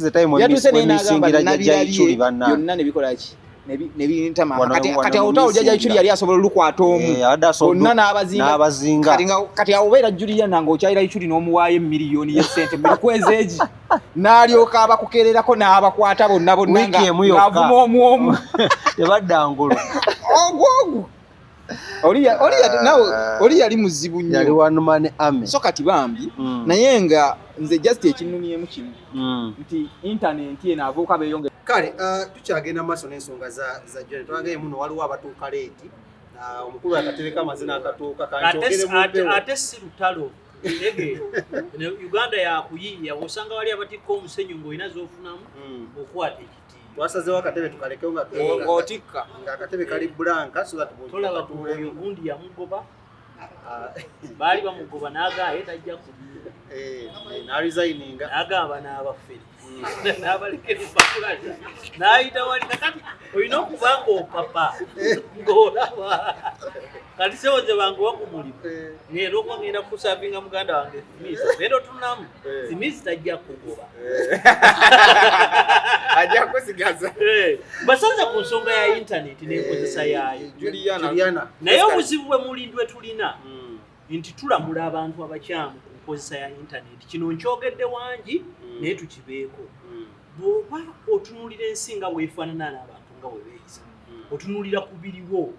Speaker 3: the time when misingira jajja ichuli banna
Speaker 1: byonna ne bikola ki ne bintama kati awutawo jajja ichuli yali asobola olukwata omu bonna n'abazinga kati awobeera Juliana ng'okyayira ichuli n'omuwaayo emiliyoni y'essente mu kwezi egi n'alyoka abakukererako n'abakwata bonna ng'avuma omu
Speaker 3: tebadda ngulu
Speaker 1: ogwogu oli yali muzibu nnyo
Speaker 3: yali one man army
Speaker 1: so kati bambi naye nga nze just ekinnumyemu kino nti internet eno avuuka beeyonge
Speaker 3: kale tukyagenda maaso n'ensonga za Juliana twagaye muno waliwo abatuuka leeti omukulu akatereka amazina akatuuka
Speaker 2: ate si lutalo ege Uganda yakuyiiya osanga wali abatikka omusenyu ng'olina z'ofunamu okwata ekiti
Speaker 3: twasazeewo akatebe tukalekewo
Speaker 1: ng'otikka
Speaker 3: ng'akatebe kali bulanka so that
Speaker 2: tolaba tuuleyo gundi yamugoba baali bamugoba n'agaaye tajja
Speaker 3: n'aresigninga
Speaker 2: n'agamba n'abaffe n'abalekera bakulaga n'ayita wali kakati olina okuba ng'opapa ng'olaba kati sewoze bange wakumulimu ngenda okuba ngenda kusavinga muganda wange Simisi ngenda otunamu Simisi tajja kugoba
Speaker 1: ajja kusigaza
Speaker 2: basanze ku nsonga ya internet n'enkozesa yaayo
Speaker 3: Juliana
Speaker 2: naye obuzibu bwe mulindwe tulina nti tulamula abantu abakyamu ku nkozesa ya internet kino nkyogedde wangi naye tukibeeko bw'oba otunuulira ensi nga weefaanana n'abantu nga we beeyisa otunuulira ku biriwo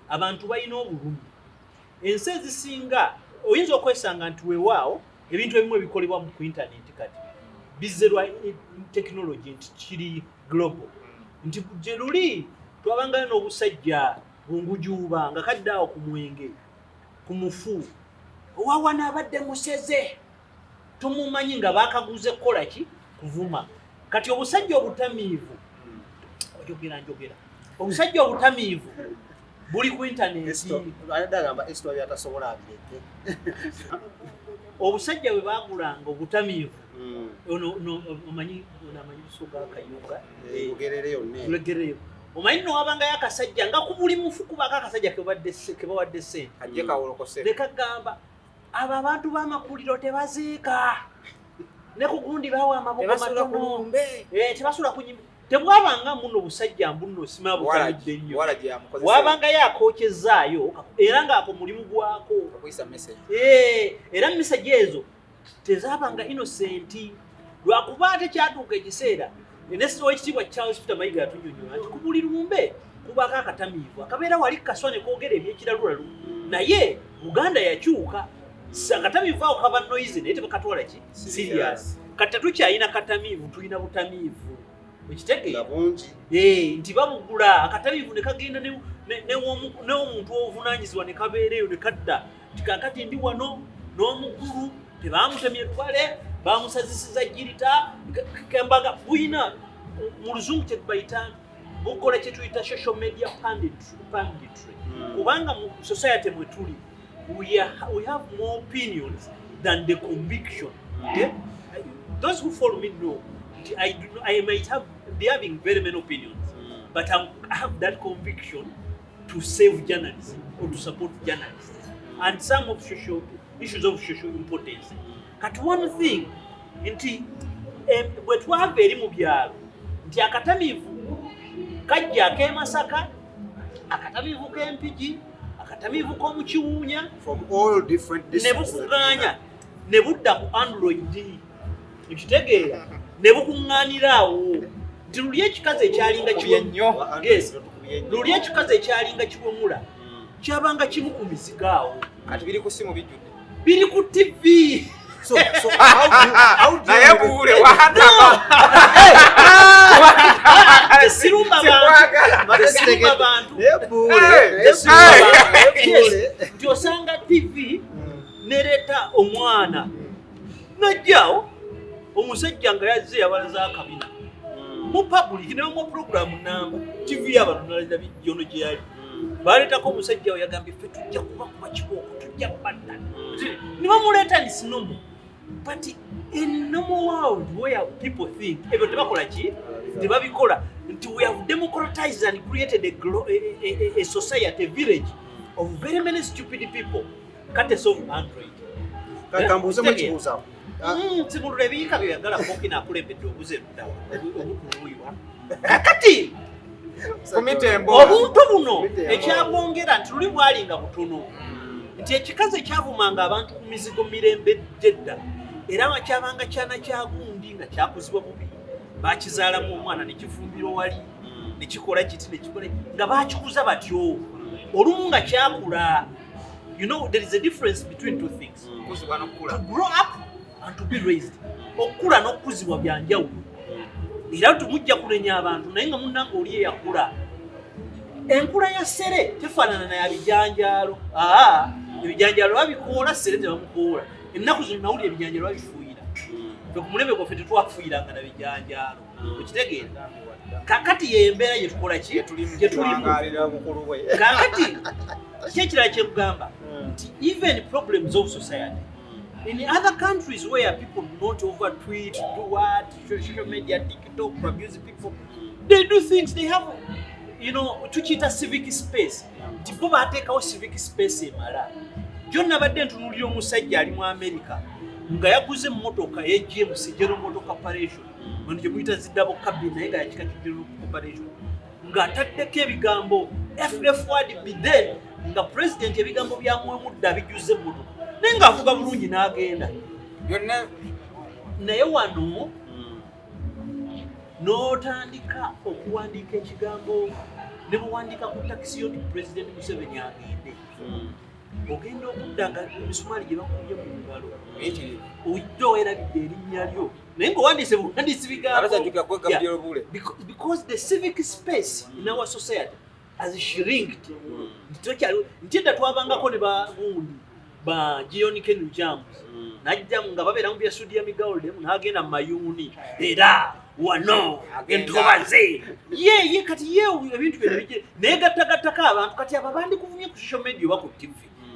Speaker 2: abantu balina obulumi ensi ezisinga oyinza okwesanga nti weewaawo ebintu ebimu ebikolebwa ku internet kati bizze lwa technology nti kiri global nti gye luli twabangayo n'obusajja bungujuuba nga kadde awo ku mwenge ku mufu owawana abadde museze tumumanyi nga baakaguze kukola ki kuvuma kati obusajja obutamiivu njogera obusajja obutamiivu buli ku internet obusajja bwe baagulanga obutamiivu omanyi busoga akayunga ulegereyo omanyi nowabangayo akasajja nga ku buli mufu kubako akasajja kebawadde sente
Speaker 1: ajje kawolokose
Speaker 2: lekagamba abo abantu b'amakuliro tebaziika ne kugundi bawa amaboko matono tebasula kunyimba tebwabanga muno busajja mbuno sima bukamidde nnyo wabanga yakokyezaayo era ngaako mulimu gwako
Speaker 1: okuyisa message
Speaker 2: era message ezo tezabanga innocent lwakuba ate kyatuuka ekiseera eneso ekitibwa Charles Peter Mayiga yatunyonyola nti ku buli lumbe kubako akatamiivu akabeera wali kaswane koogera ebyekiralulalu naye Buganda yakyuka akatamiivu ako kaba noise naye tebakatwala ki serious kati tetukyalina katamiivu tulina butamiivu ekitegeera nti bamugula akatamiivu ne kagenda n'omuntu ovunaanyizibwa ne kabeereyo ne kadda tikakati ndi wano n'omukulu tebamutemye twale bamusazisiza jirita kembaga Bwiino mu luzungu kyetubayita bukola kyetuyita social media panditry kubanga mu society mwe tuli we have more opinions than the conviction. Okay? Those who follow me know I might be having very many opinions, but I have that conviction to save journalism or to support journalists and some of social issues of social importance. Kat one thing, nti bwe twava eri mu byalo nti akatamiivu kajja ak'emasaka akatamiivu k'empigi akatamiivu k'omu kiwuunya
Speaker 3: from all different
Speaker 2: districts ne bukuganya ne budda ku Android ekitegeera ne bukuŋŋaanira awo nti luli ekikazi ekyalinga luli ekikazi ekyalinga kiwemula kyabanga kimu ku mizigo awo
Speaker 1: kati biri ku simu bijjudde
Speaker 2: biri ku TV.
Speaker 3: So how do you
Speaker 1: Bbuule wahata
Speaker 2: nti osanga TV nereta omwana najjawo omusajja nga yazze yabalaza akabina mu public ne mu program namba TV y'abantu nalina bijjono gye yali baletako omusajja we yagambye ffe tujja kuba kibooko tujja badda ne bamuleeta ni sinomu. But in normal world where people think ebyo tebakola ki tebabikola nti we have democratized and created a society, a village of very many stupid people. Kate solve Android
Speaker 3: kakambuze mu kibuuza
Speaker 2: simulula ebiyiika bye yagala kookina akulembedde obuze eddawa obutuluyiwa kakati obuntu buno ekyabwongera nti luli bwalinga butono nti ekikazi ekyavumanga abantu ku mizigo mirembe gyedda era nga kyabanga kyana kyagundi nga kyakuzibwa bubi bakizaalamu omwana ne kifumbira wali ne kikola kiti ne kikola nga bakikuza batyo olumu nga kyakula. You know, there is a difference between two things. To grow up and to be raised. Okula n'okuzibwa bya njawulo. Era tumujja kunenya abantu naye nga munnanga oli eyakula. Enkula ya ssere tefaanana na ya bijanjaalo. Ebijanjaalo babikoola, ssere tebamukoola. Ennaku zino nawulira ebijanjaalo babifuuyira. Ffe ku mulembe gwaffe tetwafuuyiranga na bijanjaalo. Okitegeera? Kakati y'embeera gye tukola ki? Gye tulimu. Kakati kyekirala kye kugamba nti even problems of society in other countries where people do not over tweet, do what, social media, TikTok, abuse people, they do things, they have, you know, tukiyita civic space. Nti bo bateekawo civic space emala. Jonna badde ntunuulira omusajja ali mu America nga yaguze emmotoka ye James General Motor Corporation wano gye muyita ziddabo cabin naye nga yakika General Corporation ng'ataddeko ebigambo FF word be there nga president ebigambo byamuwemudda bijjuze emmotoka naye ng'avuga bulungi n'agenda
Speaker 1: byonna
Speaker 2: naye wano n'otandika okuwandiika ekigambo ne buwandiika ku takisi yo nti president Museveni agende ogenda okudda nga emisumaali gye bakubye mu ngalo ojja owerabidde erinnya lyo naye ng'owandiise buwandiisi bigambo because the civic space in our society has shrinked. Nti edda twabangako ne bagundi ba Gion Ken James najja nga babeera mu bya studio Migawolde n'agenda mu mayuuni era wano entobaze ye kati ye ebintu bino bijje naye gattagattako abantu kati abo bandikuvumye ku social media oba ku TV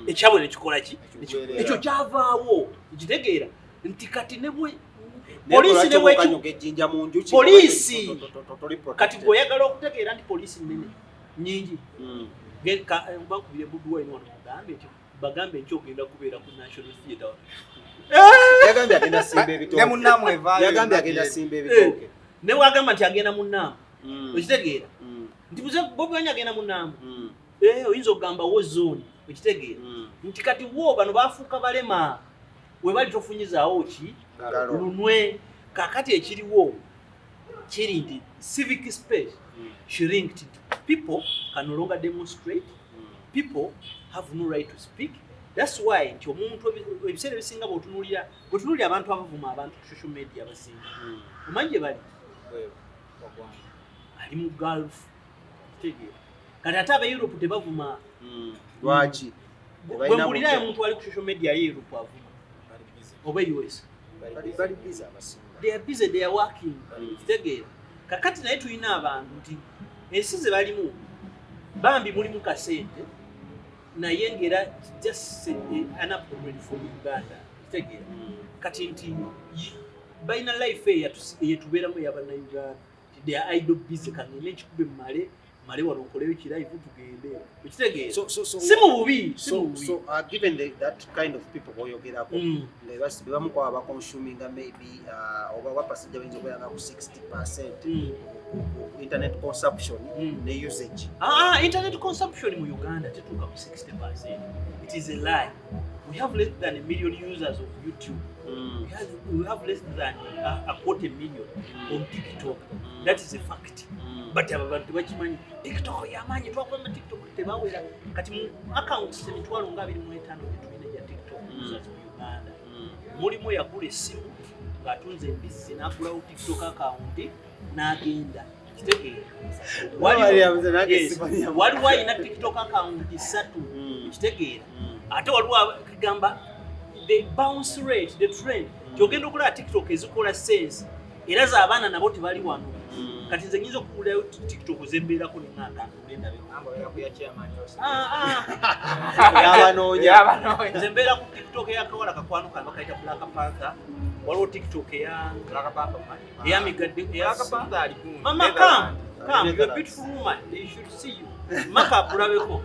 Speaker 2: ekyabwe ne kikola ki ekyo kyavaawo ekitegeera nti kati ne bwe poliisi ne poliisi kati bw'oyagala okutegeera nti poliisi nnene nyingi bakubire Bwiino wano bagambe nti bagambe nti ogenda kubeera ku National Theatre
Speaker 3: Yagambye agenda simba ebitooke.
Speaker 4: Ne munnamu evaayo.
Speaker 3: Yagambye agenda simba ebitooke.
Speaker 2: Ne wagamba nti agenda munnamu. Okitegeera? Nti buze Bobi Wine agenda munnamu. Oyinza okugamba wo zone. Okitegeera? Nti kati wo bano baafuuka balema. We bali tofunyizaawo ki? Lunwe. Kakati ekiriwo kiri nti civic space shrinked. People can no longer demonstrate. People have no right to speak. That's why nti omuntu ebiseera ebisinga bw'otunuulira abantu abavuma abantu ku social media abasinga. Omanyi bali ali mu Gulf. Kati ate aba Europe tebavuma.
Speaker 3: Lwaki?
Speaker 2: Bwe mpulirayo omuntu ali ku social media ye Europe avuma. Oba US.
Speaker 3: Bali busy abasinga.
Speaker 2: They are busy, they are working. Kitegeera. Kakati naye tulina abantu nti ensi ze balimu bambi mulimu kasente naye ngera just unappropriate for Uganda. Kitegeera. Kati nti balina life eyetubeeramu y'Abannayuganda. They are idle busy kanene ekikube male wano okoleyo ekirive tugende. Okitegeera. Si mu bubi.
Speaker 3: So given that kind of people boyogerako bamu kwa ba consuming maybe oba passenger bayinza okuyanga ku 60% internet consumption ne usage.
Speaker 2: Internet consumption mu Uganda tetuuka ku 60%. It is a lie. We have less than 1 million users of YouTube. We have less than a quarter million on TikTok. That is a fact. But abantu bakimanyi TikTok yamanyi twakola TikTok tebawera kati mu accounts emitwalo nga 25 tulina ya TikTok users mu Uganda. Mulimu yagula essimu ng'atunze embizzi n'agulawo TikTok account n'agenda. Kitegeera. Waliwo alina TikTok account 3. Kitegeera. Ate waliwo kugamba the bounce rate, the trend. Kyogenda okulaba TikTok ezikola sense. Era z'abaana nabo tebali wano. Kati nze nyinza okugulayo TikTok zembeerako n'enganda ngenda
Speaker 4: ya chairman yose.
Speaker 3: Yabanoonya.
Speaker 2: Zembeera ku TikTok y'akawala kakwano kange bakayita Black Panther. Waliwo TikTok ya
Speaker 4: Black Panther.
Speaker 2: eyamigadde
Speaker 4: Black Panther ali ku.
Speaker 2: Mama come, you're a beautiful woman. They should see you. Maka bulabeko.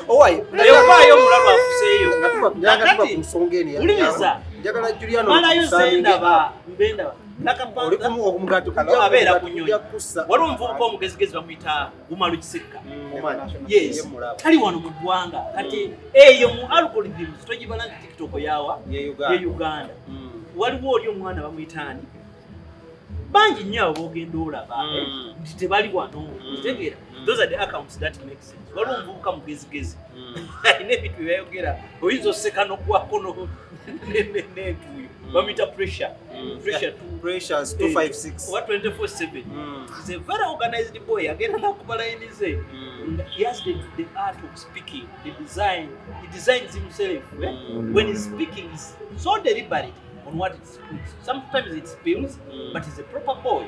Speaker 3: Owai,
Speaker 2: Eyovayo mulalo afuseeyo.
Speaker 3: Ngatuba ku nsonga eno.
Speaker 2: Uliriza.
Speaker 3: Njagala Juliana
Speaker 2: Malayo zendaba mbenda. Black Panther
Speaker 3: okumugatu
Speaker 2: abeera ku nnyonyi. Waliwo omuvubuka omugezigezi bamuyita Gumalu Kiseka. Yes. Kali wano mu ggwanga. Kati eyo mu algorithms togibala nti TikTok yawa ye Uganda. Waliwo oli omwana bamuyita ani? Bangi nnyo abo bogenda olaba nti tebali wano. Kitegeera. Those are the accounts that make sense. Waliwo omuvubuka mugezigezi. Ayina ebintu bye bayogera. Oyinza oseka n'okwako n'entuuyo. Bamuyita pressure.
Speaker 3: Pressures 256.
Speaker 2: What 24/7. He's a very organized boy. Agenda nakubala enize. He has the art of speaking, the design. He designs himself. When he's speaking, he's so deliberate on what it speaks. Sometimes it spills, but he's a proper boy.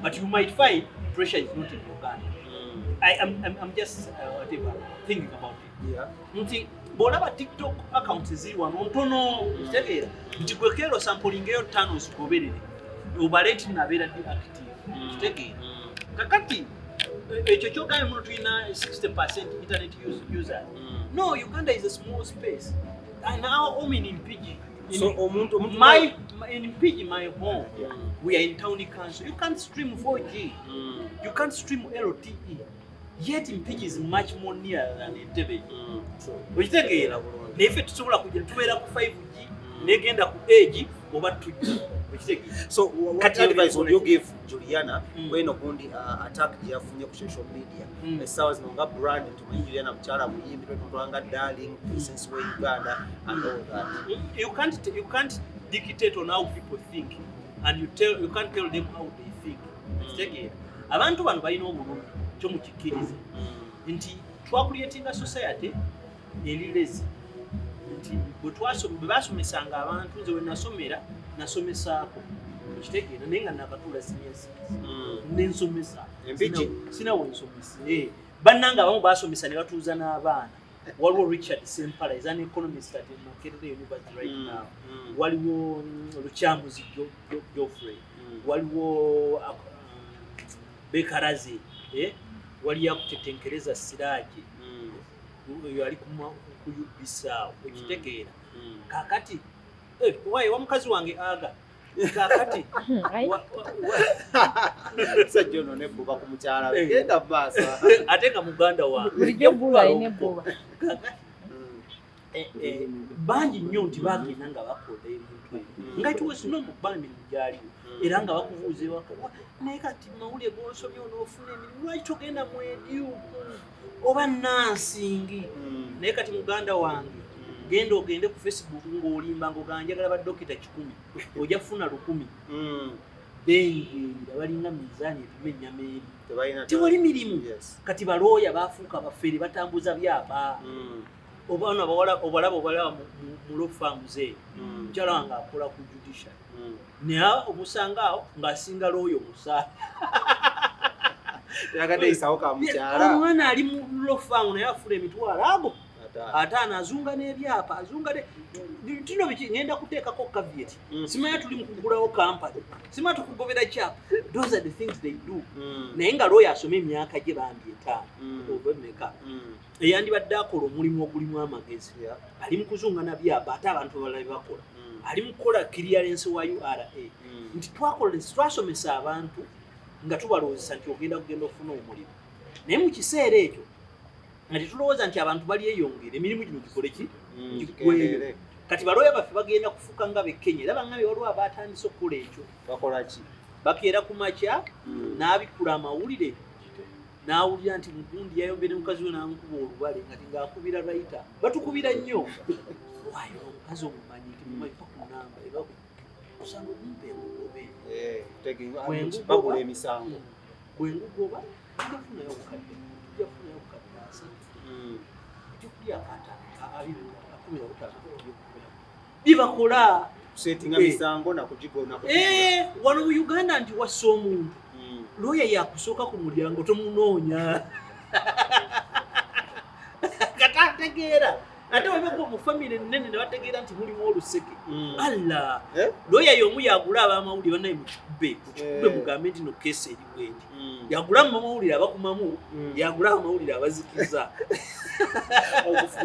Speaker 2: But you might find pressure is not in Uganda. I'm just whatever thinking about it.
Speaker 3: Yeah.
Speaker 2: Bolaba TikTok accounts ziri wano ntono kitegeera nti kwekero sampling eyo 5 zikuberere obaleti nabeera di active kitegeera kakati ekyo kyogaye muno tulina 60% internet user. No, Uganda is a small space and our home in Mpigi.
Speaker 3: So
Speaker 2: in Mpigi, my home, we are in town council. You can't stream 4G. You can't stream LTE. Yet Mpigi is much more near than Entebbe. Okitegeera nefe tusobola kujja tubeera ku 5G negenda ku 8G oba 2G.
Speaker 3: So what advice would you give Juliana when ogundi attack yafunye ku social media? Sawa zino nga brand tumanyi Juliana mchala muyimbi twanga darling since we Uganda and all that.
Speaker 2: You can't dictate on how people think and you can't tell them how they think. Okitegeera abantu bano balina obulumi kyo mukikiriza nti twakuleetinga society elilezi nti bwe basomesanga abantu nze we nasomesaako okitegeera naye nga nakatuula seniors nensomesa sina wensomese bannanga abamu basomesa ne batuuza n'abaana. Waliwo Richard Sempala is an economist at Makerere University right now. Waliwo Lukyamuzi Geoffrey. Waliwo Bekarazi. Wali yakutetenkereza Siraje. oyo ali kuyubisaawo ekitegeera kakati wayi wa mukazi wange aga kakati
Speaker 3: sajja ono nebbuba ku mukyala we genda maaso
Speaker 2: ate nga muganda wange
Speaker 5: bulijjo Bbuule alina ebbuba
Speaker 2: bangi nnyo nti bagenda nga bakola ebintu ebyo nga tuwesino mu bandi mugyaliwo era nga bakubuuza ewaka naye kati mawulire g'osomye onoofuna emirimu lwaki togenda mu edyuku oba nansingi naye kati muganda wange genda ogende ku Facebook ng'olimba ng'oganjagala badokita 100 ojja kufuna 1000 bengeera balinga mizaani epima ennyama eri tewali mirimu kati balooya baafuuka bafeere batambuza byapa obaana obalaba mu law firms eyo mukyala wange akola ku judicial naye omusanga awo ng'asinga looyo omusaala omwana ali mu law firm naye afuna emitwalo ago ate anazunga n'ebyapa azunga tino biki ngenda kuteekako caveat simanya tuli mu kugulawo kampani simanya tukugobera kyapa those are the things they do naye nga looyo asoma emyaka gye bambi 5 oba emeka eyandibadde akola omulimu ogulimu amagezi ali mu kuzunga na byapa ate abantu abalala bakola ali mu kukola clearance wa URA nti twasomesa abantu nga tubalowoozesa nti ogenda ofuna omulimu naye mu kiseera ekyo nga tetulowooza nti abantu bali eyongera emirimu gino gikole ki gigweyo kati balooya baffe bagenda kufuuka nga bekkenya era bangabe waliwo abatandise okukola ekyo bakeera ku makya n'abikkula amawulire n'awulira nti mugundi yayombere mukazi we n'amukuba olubale ngati ng'akubira rayita batukubira nnyo waayo omukazi omumanyi nti mumanyi pa ku namba osanga omumpe engugobe bwengugoba tujafunayo obukadde bibakola wano mu Uganda nti wassa omuntu looya yakusooka ku mulyango tomunoonya katategeera ate webagwa mu famire nnene ne bategeera nti mulimu oluseke alla looya y'omu yagula abamawulire bannaye mu kikube mugambe nti no keesi eri bweti yagula mu mawulire abakumamu yagula amawulire abazikiza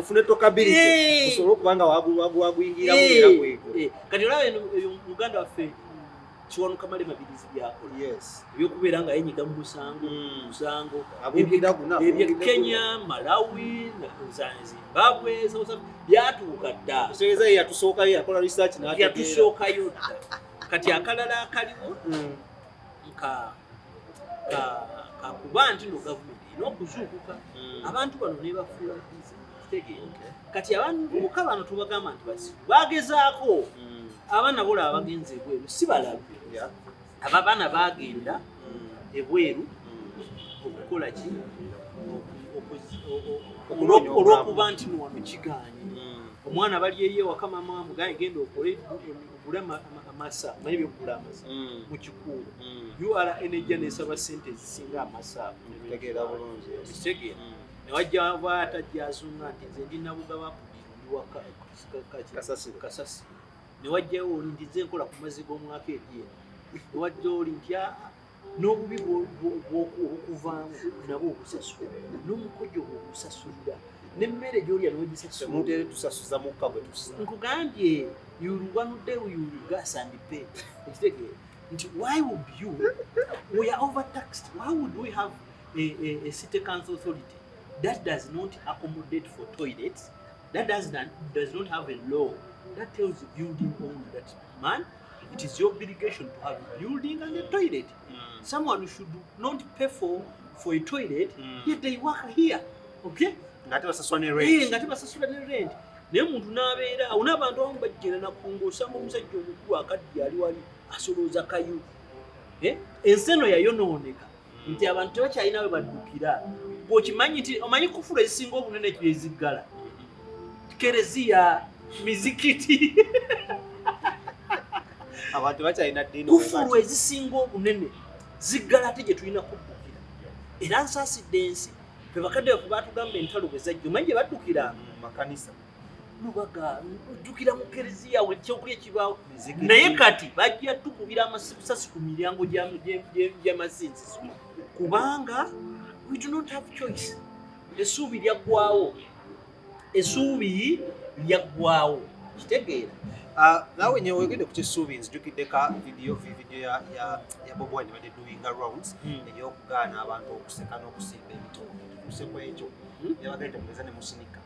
Speaker 3: ufune tokability kusobola okubanga waguyingiramu era kwego
Speaker 2: kati olaba Uganda waffe kiwanuka malema birizi byakola ebyokubeera nga yenyiga mu musango ebya Kenya, Malawi, Zimbabwe, South Africa byatuuka dda
Speaker 3: yatusookayo yakola research
Speaker 2: yatusookayo dda kati akalala akaliwo kakuba nti no gavumenti erina okuzuukuka abantu bano ne bafuula kitegeera kati abantu bano tubagamba nti basiru bagezaako abaana bola abagenze ebweru si balabe aba baana bagenda ebweru okukola ki olwokuba nti wano kiganye omwana bali eye waka mama mugaye genda okole amasa manyi byokugula amasa mu kikuulu URA enejja nesaba sente zisinga amasa
Speaker 3: tegeera bulungi
Speaker 2: kitegeera newajja bwatajja azunga nti nze ndi nabugaba waka kasasi newajjayo oli nti nze nkola ku mazzi g'omwaka ebyera newajja oli nti n'obubi bwokuvaamu nabwo obusasula n'omukojo bwobusasulira nemmere gyolya niwegisasula
Speaker 3: tusasuza mukka bwe tusa
Speaker 2: nkugambye yuluwanudde yulugas and pay ekitegeera nti why would you we are overtaxed why would we have a city council authority that does not accommodate for toilets that does not have a law that tells the building owner that man it is your obligation to have a building and a toilet someone should not pay for a toilet yet they work here okay
Speaker 3: ngati basasula ne rent naye omuntu n'abeera awo n'abantu abamu bajjera nakunga osanga omusajja omukulu akaddi ali wali asolooza kayu ensi eno yayonooneka nti abantu tebakyalina we baddukira bw'okimanyi nti omanyi kufulu ezisinga obunene ekyo eziggala kereziya mizikiti abantu bakyalina ddiini
Speaker 2: kufulu ezisinga obunene ziggala ate gye tulina kuddukira era nsaasidde ensi fe bakadde baffe baatugamba entalo bwe zajja omanyi gye baddukira
Speaker 3: makanisa
Speaker 2: lubaga ddukira mu kereziya we ekyokulya kibaawo naye kati bajja tukubira amasasi ku miryango gy'amasinzizo kubanga we do not have choice essuubi lyaggwawo essuubi lyaggwawo kitegeera.
Speaker 3: Naawe nyewe wegende ku kisuubi nzijukidde ka video ya Bobo Wine badde doing rounds ey'okugaana abantu okuseka n'okusimba ebitooke. Tutuuse ku ekyo yabagenda mugeza ne musinika.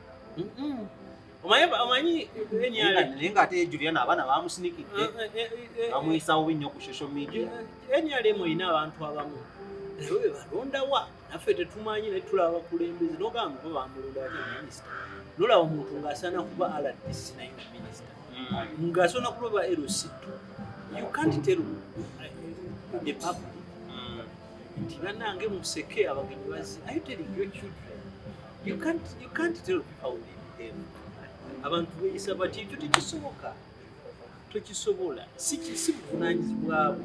Speaker 2: Omanyi
Speaker 3: naye ng'ate Juliana abaana baamusinikidde bamuyisaawo binnyo ku social media.
Speaker 2: NRM erina abantu abamu naye bwe balondawa naffe tetumanyi ne tulaba abakulembeze n'ogamba bo bamulonda ate minisita nolaba omuntu ng'asaana kuba RDC naye nga minisita ng'asaana kuba LC2. You can't tell the public nti bannange museke abagenyi bazzi. Are you telling your children? You can't tell people how they behave. Abantu beeyisa bati ekyo tekisoboka, tokisobola, si buvunaanyizibwa bwo.